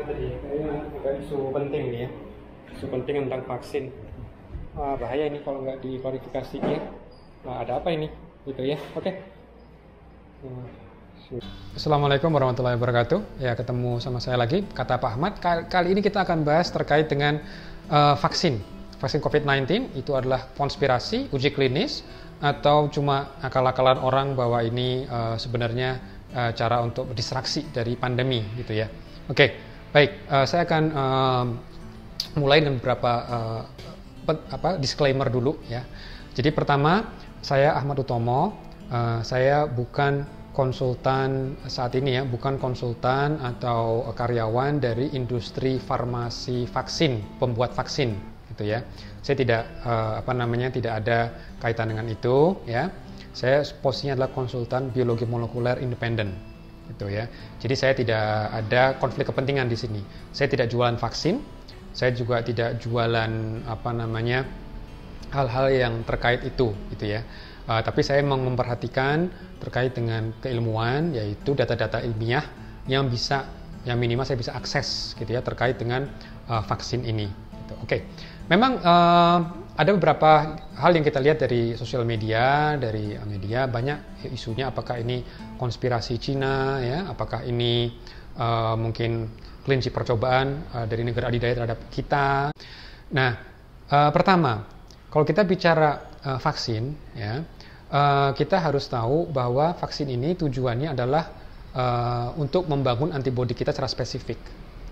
tadi ya, kayaknya agak isu penting nih ya, isu penting tentang vaksin. Wah, bahaya ini kalau nggak diklarifikasi ya. Nah, ada apa ini gitu ya. Oke. Assalamualaikum warahmatullahi wabarakatuh. Ya, ketemu sama saya lagi, kata Pak Ahmad. Kali ini kita akan bahas terkait dengan vaksin COVID-19. Itu adalah konspirasi, uji klinis, atau cuma akal-akalan orang bahwa ini sebenarnya cara untuk distraksi dari pandemi gitu ya. Oke, baik. Saya akan mulai dengan beberapa disclaimer dulu ya. Jadi pertama, saya Ahmad Utomo. Saya bukan konsultan saat ini ya, bukan konsultan atau karyawan dari industri farmasi vaksin, pembuat vaksin gitu ya. Saya tidak tidak ada kaitan dengan itu ya. Saya posisinya adalah konsultan biologi molekuler independen gitu ya. Jadi saya tidak ada konflik kepentingan di sini. Saya tidak jualan vaksin, saya juga tidak jualan hal-hal yang terkait itu gitu ya. Tapi saya memperhatikan terkait dengan keilmuan, yaitu data-data ilmiah yang minimal saya bisa akses gitu ya terkait dengan vaksin ini. Gitu. Oke, memang ada beberapa hal yang kita lihat dari sosial media, banyak isunya apakah ini konspirasi Cina, ya, apakah ini mungkin kelinci percobaan dari negara adidaya terhadap kita. Nah, pertama, kalau kita bicara vaksin, ya. Kita harus tahu bahwa vaksin ini tujuannya adalah untuk membangun antibodi kita secara spesifik.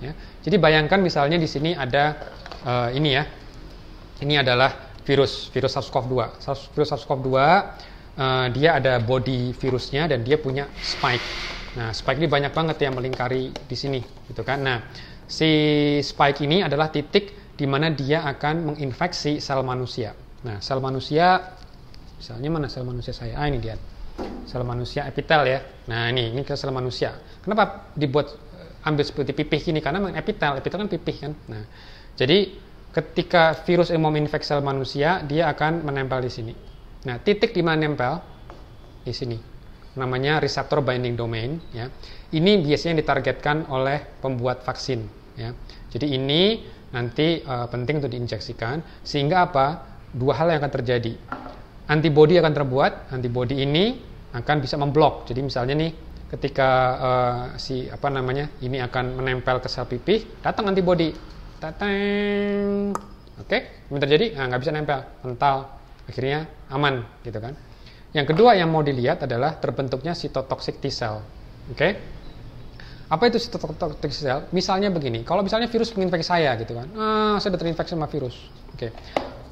Ya. Jadi bayangkan misalnya di sini ada ini adalah virus SARS-CoV-2. Virus SARS-CoV-2 dia ada body virusnya dan dia punya spike. Nah, spike ini banyak banget yang melingkari di sini, gitu kan? Nah, si spike ini adalah titik di mana dia akan menginfeksi sel manusia. Nah, sel manusia misalnya mana sel manusia saya? Ini dia. Sel manusia epitel ya. Nah, ini ke sel manusia. Kenapa dibuat ambil seperti pipih gini? Karena epitel kan pipih kan. Nah, jadi ketika virus mau menginfeksi sel manusia, dia akan menempel di sini. Nah, titik di mana nempel? Di sini. Namanya receptor binding domain ya. Ini biasanya ditargetkan oleh pembuat vaksin ya. Jadi ini nanti penting untuk diinjeksikan sehingga apa? Dua hal yang akan terjadi. Antibodi akan terbuat, antibodi ini akan bisa memblok. Jadi misalnya nih, ketika ini akan menempel ke sel pipih, datang antibodi, tatang, oke, yang terjadi, nggak bisa nempel, mental, akhirnya aman, gitu kan. Yang kedua yang mau dilihat adalah terbentuknya cytotoxic T cell, oke. Apa itu cytotoxic T cell? Misalnya begini, kalau misalnya virus menginfeksi saya, gitu kan, saya sudah terinfeksi sama virus, oke.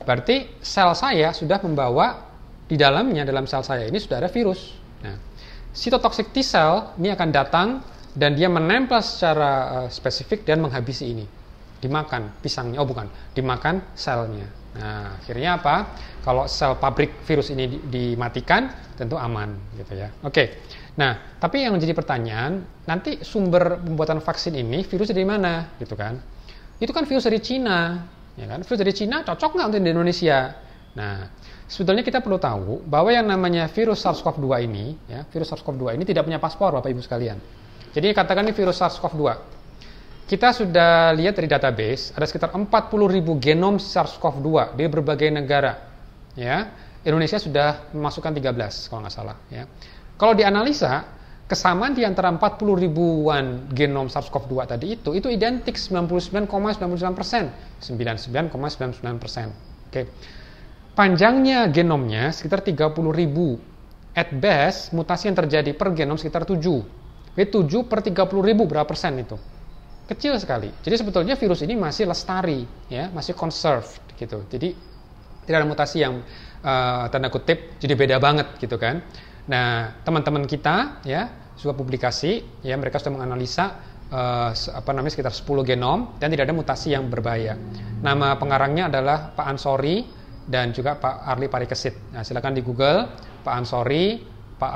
Berarti sel saya sudah membawa di dalam sel saya ini sudah ada virus. Nah, cytotoxic T cell ini akan datang dan dia menempel secara spesifik dan menghabisi ini. Dimakan pisangnya, dimakan selnya. Nah, akhirnya apa? Kalau sel pabrik virus ini dimatikan, tentu aman, gitu ya. Oke. Nah, tapi yang menjadi pertanyaan, nanti sumber pembuatan vaksin ini virus dari mana, gitu kan? Itu kan virus dari Cina. Ya kan? Virus dari Cina cocok nggak untuk di Indonesia? Nah, sebetulnya kita perlu tahu bahwa yang namanya virus SARS-CoV-2 ini, ya, virus SARS-CoV-2 ini tidak punya paspor, Bapak Ibu sekalian. Jadi katakan ini virus SARS-CoV-2. Kita sudah lihat dari database, ada sekitar 40.000 genom SARS-CoV-2 di berbagai negara. Ya, Indonesia sudah memasukkan 13 kalau nggak salah. Ya. Kalau dianalisa, kesamaan di antara 40 ribuan genom SARS-CoV-2 tadi itu identik 99,99%, 99,99%. Oke. Panjangnya genomnya sekitar 30.000. At best, mutasi yang terjadi per genom sekitar 7. 7 per 30.000 berapa persen itu? Kecil sekali. Jadi sebetulnya virus ini masih lestari, ya, masih conserved gitu. Jadi tidak ada mutasi yang tanda kutip jadi beda banget gitu kan. Nah, teman-teman kita ya sudah publikasi ya, mereka sudah menganalisa sekitar 10 genom dan tidak ada mutasi yang berbahaya. Nama pengarangnya adalah Pak Ansori dan juga Pak Arli Parikesit. Nah, silakan di Google Pak Ansori, Pak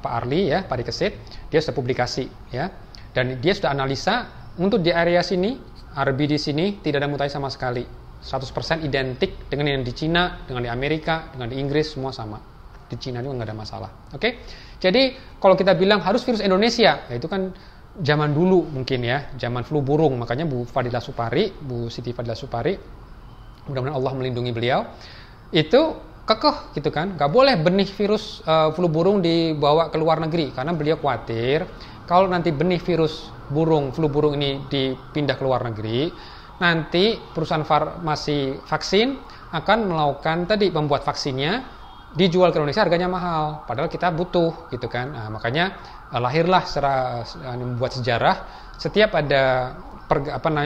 Arli ya, Parikesit. Dia sudah publikasi ya. Dan dia sudah analisa untuk di area sini, RB di sini tidak ada mutasi sama sekali. 100% identik dengan yang di Cina, dengan di Amerika, dengan di Inggris, semua sama. Di Cina juga nggak ada masalah. Oke? Jadi kalau kita bilang harus virus Indonesia, ya itu kan zaman dulu mungkin ya, zaman flu burung. Makanya Bu Siti Fadila Supari, mudah-mudahan Allah melindungi beliau, itu kekeh gitu kan, nggak boleh benih virus flu burung dibawa ke luar negeri, karena beliau khawatir kalau nanti benih virus flu burung ini dipindah ke luar negeri, nanti perusahaan farmasi vaksin akan melakukan membuat vaksinnya, dijual ke Indonesia harganya mahal, padahal kita butuh gitu kan. Nah, makanya lahirlah membuat sejarah, setiap ada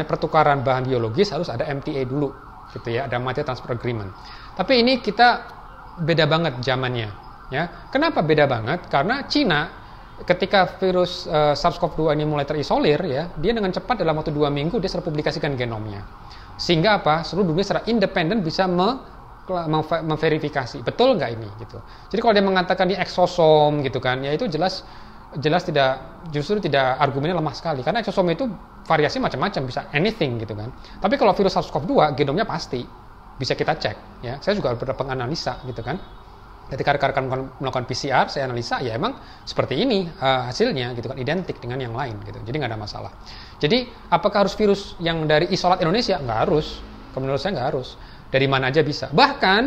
pertukaran bahan biologis harus ada MTA dulu gitu ya, ada Material Transfer Agreement. Tapi ini kita beda banget zamannya ya. Kenapa beda banget? Karena Cina ketika virus SARS-CoV-2 ini mulai terisolir ya, dia dengan cepat dalam waktu 2 minggu dia publikasikan genomnya. Sehingga seluruh dunia secara independen bisa memverifikasi betul nggak ini gitu. Jadi kalau dia mengatakan ini eksosom gitu kan, ya itu jelas tidak, argumennya lemah sekali, karena eksosom itu variasi macam-macam, bisa anything gitu kan. Tapi kalau virus SARS-CoV-2 genomnya pasti bisa kita cek ya. Saya juga beberapa penganalisa gitu kan. Ketika rekan-rekan melakukan PCR, saya analisa ya emang seperti ini hasilnya gitu kan, identik dengan yang lain gitu. Jadi nggak ada masalah. Jadi apakah harus virus yang dari isolat Indonesia? Nggak harus. Menurut saya nggak harus. Dari mana aja bisa. Bahkan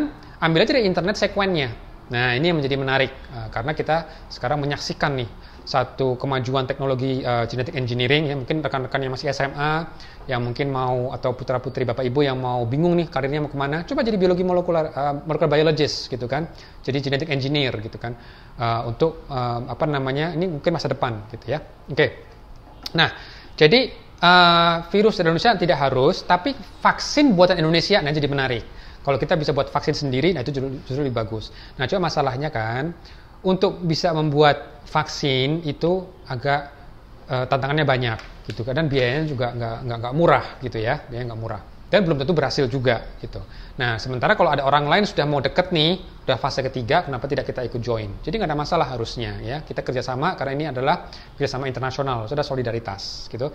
ambil aja dari internet sekuennya. Nah ini yang menjadi menarik karena kita sekarang menyaksikan nih satu kemajuan teknologi genetic engineering ya. Mungkin rekan-rekan yang masih SMA yang mungkin mau, atau putra-putri bapak ibu yang mau bingung nih karirnya mau kemana, coba jadi biologi molecular biologist gitu kan, jadi genetic engineer gitu kan, untuk ini mungkin masa depan gitu ya. Oke. Nah jadi virus dari Indonesia tidak harus, tapi vaksin buatan Indonesia nah jadi menarik. Kalau kita bisa buat vaksin sendiri, nah itu justru lebih bagus. Nah cuma masalahnya kan, untuk bisa membuat vaksin itu agak tantangannya banyak gitu kan, dan biayanya juga nggak murah gitu ya, biayanya nggak murah, dan belum tentu berhasil juga gitu. Nah sementara kalau ada orang lain sudah mau deket nih, udah fase ketiga, kenapa tidak kita ikut join? Jadi nggak ada masalah harusnya ya, kita kerjasama karena ini adalah kerjasama internasional, sudah solidaritas gitu,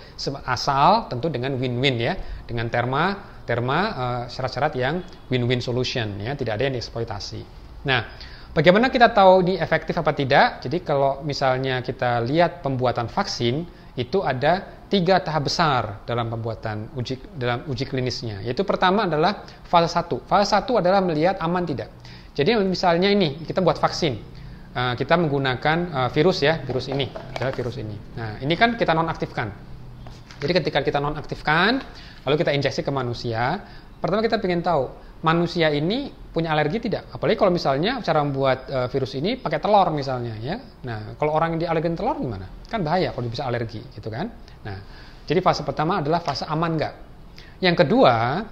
asal tentu dengan win-win ya, dengan syarat-syarat yang win-win solution ya, tidak ada yang dieksploitasi. Nah bagaimana kita tahu ini efektif apa tidak? Jadi kalau misalnya kita lihat pembuatan vaksin, itu ada 3 tahap besar dalam pembuatan uji klinisnya. Yaitu pertama adalah fase 1. Fase 1 adalah melihat aman tidak. Jadi misalnya ini, kita buat vaksin. Kita menggunakan virus ini. Nah ini kan kita nonaktifkan. Jadi ketika kita nonaktifkan, lalu kita injeksi ke manusia, pertama kita ingin tahu, manusia ini punya alergi tidak? Apalagi kalau misalnya cara membuat virus ini pakai telur misalnya ya. Nah, kalau orang yang dialergin telur gimana? Kan bahaya kalau bisa alergi gitu kan. Nah, jadi fase pertama adalah fase aman nggak? Yang kedua,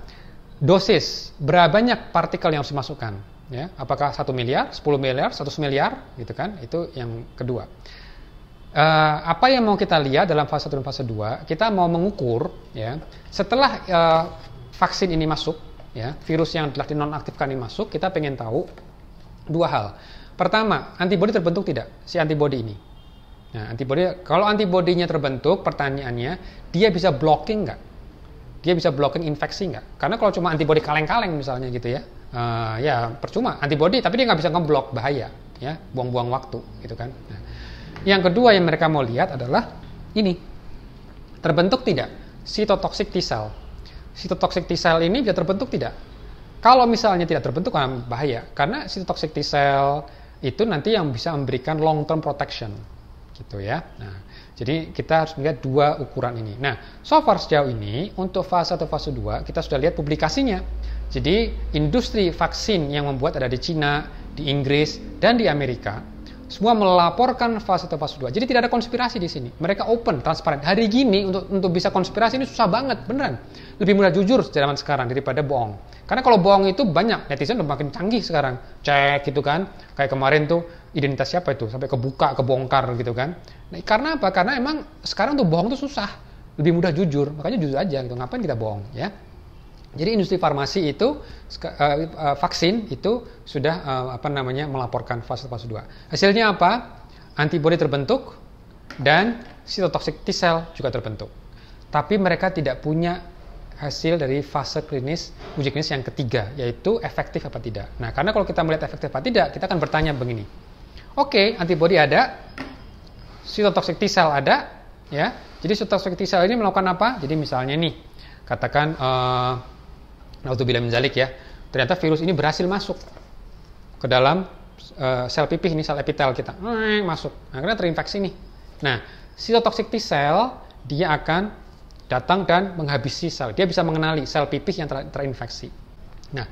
dosis, berapa banyak partikel yang harus dimasukkan ya? Apakah 1 miliar, 10 miliar, 100 miliar gitu kan? Itu yang kedua. Apa yang mau kita lihat dalam fase 1 dan fase 2, kita mau mengukur ya, setelah vaksin ini masuk ya, virus yang telah dinonaktifkan ini masuk, kita pengen tahu 2 hal. Pertama, antibodi terbentuk tidak si antibodi ini? Nah, kalau antibodinya terbentuk, pertanyaannya, dia bisa blocking nggak? Dia bisa blocking infeksi nggak? Karena kalau cuma antibodi kaleng-kaleng misalnya gitu ya, ya percuma antibodi, tapi dia nggak bisa ngeblok, bahaya ya, buang-buang waktu gitu kan. Nah, yang kedua yang mereka mau lihat adalah ini, terbentuk tidak cytotoxic T cell. Cytotoxic T cell ini bisa terbentuk tidak? Kalau misalnya tidak terbentuk, bahaya, karena cytotoxic T cell itu nanti yang bisa memberikan long term protection gitu ya. Nah, jadi kita harus melihat 2 ukuran ini. Nah, so far sejauh ini untuk fase 1 fase 2 kita sudah lihat publikasinya. Jadi industri vaksin yang membuat ada di Cina, di Inggris, dan di Amerika, semua melaporkan fase 1 fase 2. Jadi tidak ada konspirasi di sini. Mereka open, transparan. Hari gini untuk bisa konspirasi ini susah banget, beneran. Lebih mudah jujur zaman sekarang daripada bohong. Karena kalau bohong itu banyak, netizen udah makin canggih sekarang. Cek gitu kan. Kayak kemarin tuh identitas siapa itu sampai kebuka, kebongkar gitu kan. Nah, karena apa? Karena emang sekarang tuh bohong tuh susah. Lebih mudah jujur. Makanya jujur aja gitu. Ngapain kita bohong ya? Jadi industri farmasi itu vaksin itu sudah melaporkan fase 2. Hasilnya apa? Antibodi terbentuk dan cytotoxic T cell juga terbentuk. Tapi mereka tidak punya hasil dari fase uji klinis yang ketiga, yaitu efektif apa tidak. Nah, karena kalau kita melihat efektif apa tidak, kita akan bertanya begini. Oke, antibodi ada, cytotoxic T cell ada, ya. Jadi cytotoxic T cell ini melakukan apa? Jadi misalnya nih, katakan naudzubillah min dzalik ya, ternyata virus ini berhasil masuk ke dalam sel pipih ini, sel epitel kita, masuk, akhirnya terinfeksi nih. Nah, cytotoxic T cell dia akan datang dan menghabisi sel. Dia bisa mengenali sel pipih yang terinfeksi. Nah,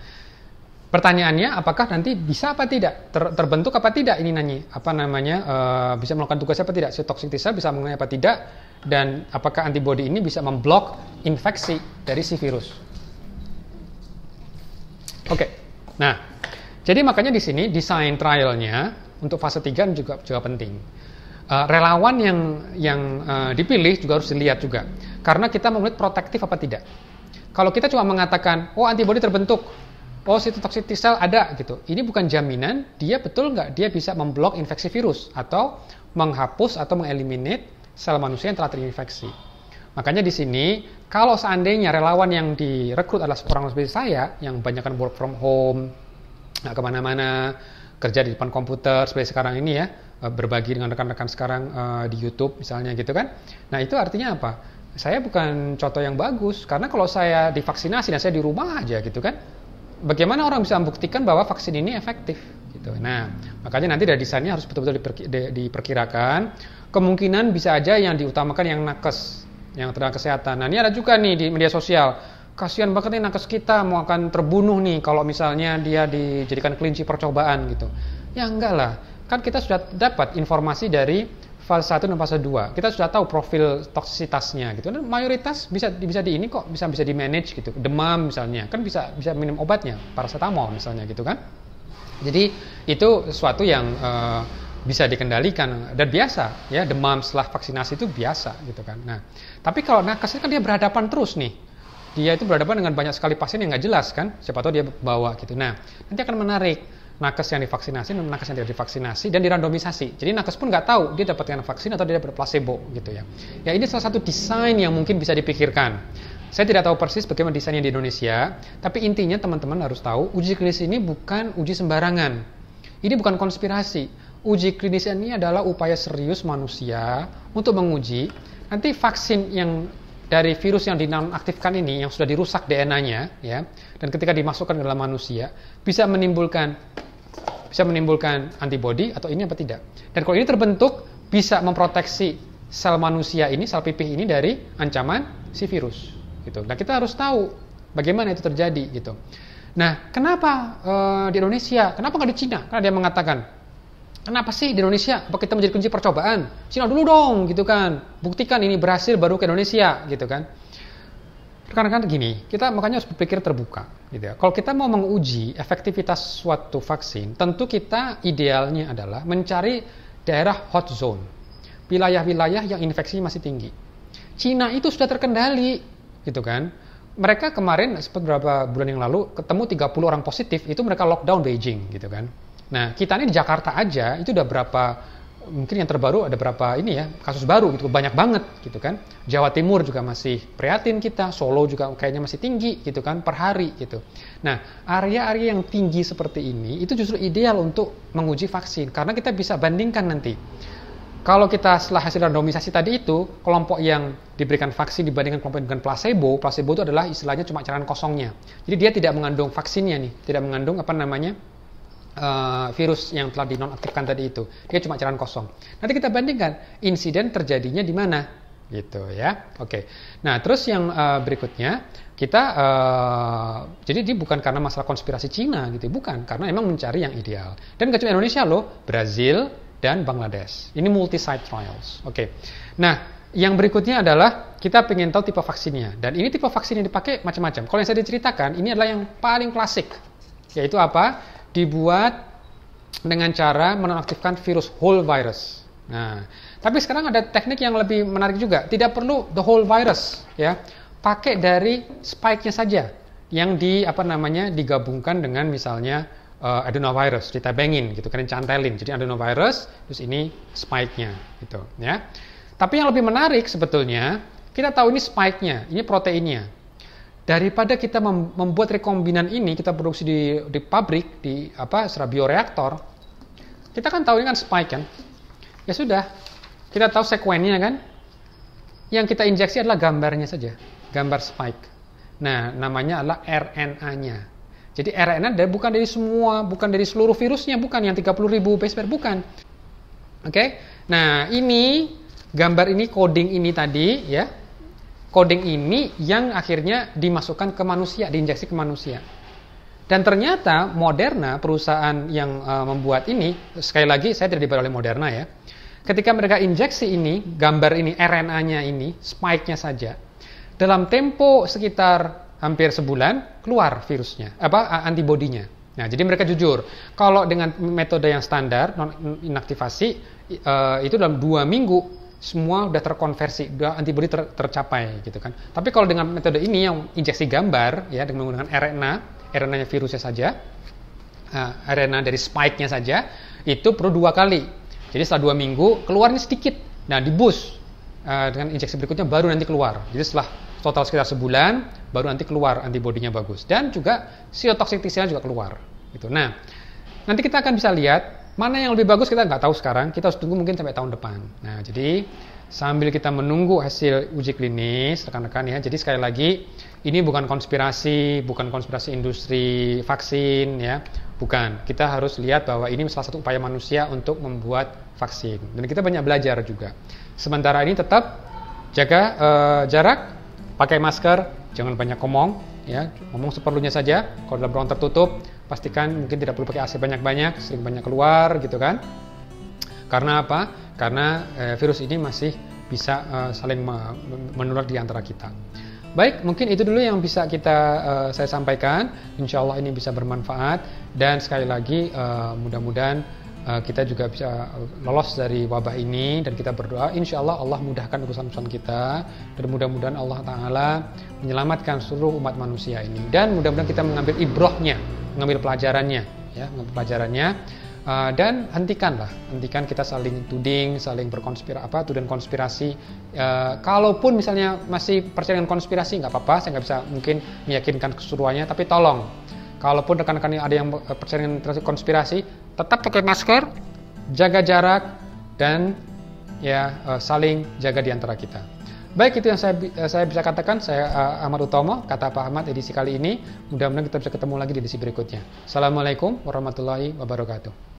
pertanyaannya, apakah nanti bisa apa tidak terbentuk apa tidak ini bisa melakukan tugas apa tidak? Cytotoxic T cell bisa mengenali apa tidak, dan apakah antibodi ini bisa memblok infeksi dari si virus? Oke. Nah, jadi makanya di sini desain trialnya untuk fase 3 juga penting. Relawan yang dipilih juga harus dilihat juga, karena kita mau melihat protektif apa tidak. Kalau kita cuma mengatakan, oh antibodi terbentuk, oh cytotoxic T cell ada gitu, ini bukan jaminan dia betul nggak dia bisa memblok infeksi virus atau menghapus atau mengeliminate sel manusia yang telah terinfeksi. Makanya di sini, kalau seandainya relawan yang direkrut adalah orang seperti saya, yang banyakkan work from home, nggak kemana-mana, kerja di depan komputer seperti sekarang ini ya, berbagi dengan rekan-rekan sekarang di YouTube misalnya gitu kan. Nah itu artinya apa? Saya bukan contoh yang bagus, karena kalau saya divaksinasi dan saya di rumah aja gitu kan, bagaimana orang bisa membuktikan bahwa vaksin ini efektif gitu. Nah makanya nanti dari desainnya harus betul-betul diperkirakan. Kemungkinan bisa aja yang diutamakan yang nakes, yang tenaga kesehatan. Nah ini ada juga nih di media sosial, kasihan banget nih nakes kita mau akan terbunuh nih kalau misalnya dia dijadikan kelinci percobaan gitu. Ya enggak lah, kan kita sudah dapat informasi dari fase 1 dan fase 2. Kita sudah tahu profil toksisitasnya gitu. Dan mayoritas bisa di ini kok, bisa di manage gitu. Demam misalnya, kan bisa minum obatnya, paracetamol misalnya gitu kan. Jadi itu sesuatu yang bisa dikendalikan dan biasa ya, demam setelah vaksinasi itu biasa gitu kan. Nah, tapi kalau nakes kan dia berhadapan terus nih. Dia itu berhadapan dengan banyak sekali pasien yang nggak jelas kan, siapa tahu dia bawa gitu. Nah, nanti akan menarik nakes yang divaksinasi dan nakes yang tidak divaksinasi dan dirandomisasi. Jadi nakes pun nggak tahu dia dapatkan vaksin atau dia dapat placebo gitu ya. Ya ini salah satu desain yang mungkin bisa dipikirkan. Saya tidak tahu persis bagaimana desainnya di Indonesia, tapi intinya teman-teman harus tahu uji klinis ini bukan uji sembarangan. Ini bukan konspirasi. Uji klinis ini adalah upaya serius manusia untuk menguji nanti vaksin yang dari virus yang dinonaktifkan ini, yang sudah dirusak DNA-nya, ya, dan ketika dimasukkan ke dalam manusia bisa menimbulkan antibodi atau ini apa tidak. Dan kalau ini terbentuk bisa memproteksi sel manusia ini, sel pipih ini dari ancaman si virus. Gitu. Nah kita harus tahu bagaimana itu terjadi gitu. Nah kenapa di Indonesia, kenapa nggak di Cina? Karena dia mengatakan, kenapa sih di Indonesia? Apa kita menjadi kunci percobaan? Cina dulu dong, gitu kan. Buktikan ini berhasil baru ke Indonesia, gitu kan. Rekan-rekan gini, kita makanya harus berpikir terbuka, gitu ya. Kalau kita mau menguji efektivitas suatu vaksin, tentu kita idealnya adalah mencari daerah hot zone, wilayah-wilayah yang infeksinya masih tinggi. Cina itu sudah terkendali, gitu kan. Mereka kemarin beberapa bulan yang lalu ketemu 30 orang positif, itu mereka lockdown Beijing, gitu kan. Nah, kita ini di Jakarta aja itu udah berapa, mungkin yang terbaru ada berapa ini ya, kasus baru gitu, banyak banget gitu kan. Jawa Timur juga masih prihatin kita, Solo juga kayaknya masih tinggi gitu kan per hari gitu. Nah, area-area yang tinggi seperti ini itu justru ideal untuk menguji vaksin karena kita bisa bandingkan nanti. Kalau kita setelah hasil randomisasi tadi itu, kelompok yang diberikan vaksin dibandingkan kelompok dengan placebo itu adalah istilahnya cuma cairan kosongnya. Jadi dia tidak mengandung vaksinnya nih, tidak mengandung virus yang telah dinonaktifkan tadi itu. Dia cuma cairan kosong. Nanti kita bandingkan insiden terjadinya di mana, gitu ya. Oke. Nah, terus yang berikutnya kita jadi ini bukan karena masalah konspirasi Cina gitu, bukan, karena emang mencari yang ideal. Dan nggak cuma Indonesia loh, Brazil dan Bangladesh. Ini multi-site trials. Oke. Nah, yang berikutnya adalah kita pengen tahu tipe vaksinnya. Dan ini tipe vaksin yang dipakai macam-macam. Kalau yang saya diceritakan, ini adalah yang paling klasik. Yaitu apa? Dibuat dengan cara menonaktifkan virus whole virus. Nah, tapi sekarang ada teknik yang lebih menarik juga. Tidak perlu the whole virus, ya. Pakai dari spike-nya saja yang digabungkan dengan misalnya adenovirus, ditebengin gitu kan, cantelin. Jadi adenovirus, terus ini spike-nya gitu, ya. Tapi yang lebih menarik sebetulnya, kita tahu ini spike-nya, ini proteinnya. Daripada kita membuat rekombinan ini, kita produksi di pabrik, secara bioreaktor, kita kan tahu ini kan spike kan. Ya sudah, kita tahu sekuennya kan. yang kita injeksi adalah gambarnya saja, gambar spike. Nah, namanya adalah RNA-nya. Jadi RNA bukan dari semua, bukan dari seluruh virusnya, bukan yang 30.000 base pair, bukan. Oke. Nah, ini gambar ini, coding ini tadi ya. Coding ini yang akhirnya dimasukkan ke manusia, diinjeksi ke manusia. Dan ternyata Moderna, perusahaan yang membuat ini, sekali lagi saya tidak dibayar oleh Moderna ya. Ketika mereka injeksi ini, gambar ini, RNA-nya ini, spike-nya saja, dalam tempo sekitar hampir sebulan keluar virusnya, antibodinya. Nah, jadi mereka jujur, kalau dengan metode yang standar non inaktivasi itu dalam 2 minggu semua udah terkonversi, udah antibodi tercapai gitu kan. Tapi kalau dengan metode ini yang injeksi gambar ya dengan menggunakan RNA-nya virusnya saja, RNA dari spike-nya saja itu perlu 2 kali. Jadi setelah 2 minggu keluarnya sedikit. Nah, di boost dengan injeksi berikutnya baru nanti keluar. Jadi setelah total sekitar sebulan baru nanti keluar antibodinya bagus dan juga cytotoxic T-cell juga keluar gitu. Nah, nanti kita akan bisa lihat mana yang lebih bagus kita nggak tahu sekarang, kita harus tunggu mungkin sampai tahun depan. Nah, jadi sambil kita menunggu hasil uji klinis rekan-rekan ya, jadi sekali lagi ini bukan konspirasi industri vaksin ya, bukan. Kita harus lihat bahwa ini salah satu upaya manusia untuk membuat vaksin dan kita banyak belajar juga. Sementara ini tetap jaga jarak, pakai masker, jangan banyak ngomong, ya, ngomong seperlunya saja. Kalau dalam ruang tertutup, pastikan mungkin tidak perlu pakai AC banyak-banyak, sering banyak keluar, gitu kan? Karena apa? Karena virus ini masih bisa saling menular di antara kita. Baik, mungkin itu dulu yang bisa saya sampaikan. Insya Allah ini bisa bermanfaat dan sekali lagi mudah-mudahan kita juga bisa lolos dari wabah ini dan kita berdoa insya Allah Allah mudahkan urusan-urusan kita dan mudah-mudahan Allah Ta'ala menyelamatkan seluruh umat manusia ini dan mudah-mudahan kita mengambil ibrohnya, mengambil pelajarannya ya, dan hentikan kita saling tuding, saling tuding konspirasi. Kalaupun misalnya masih percaya dengan konspirasi nggak apa-apa, saya nggak bisa mungkin meyakinkan keseluruhannya, tapi tolong kalaupun rekan-rekan ada yang percaya dengan konspirasi, tetap pakai masker, jaga jarak, dan ya saling jaga di antara kita. Baik, itu yang saya bisa katakan. Saya Ahmad Utomo, kata Pak Ahmad edisi kali ini. Mudah-mudahan kita bisa ketemu lagi di edisi berikutnya. Assalamualaikum warahmatullahi wabarakatuh.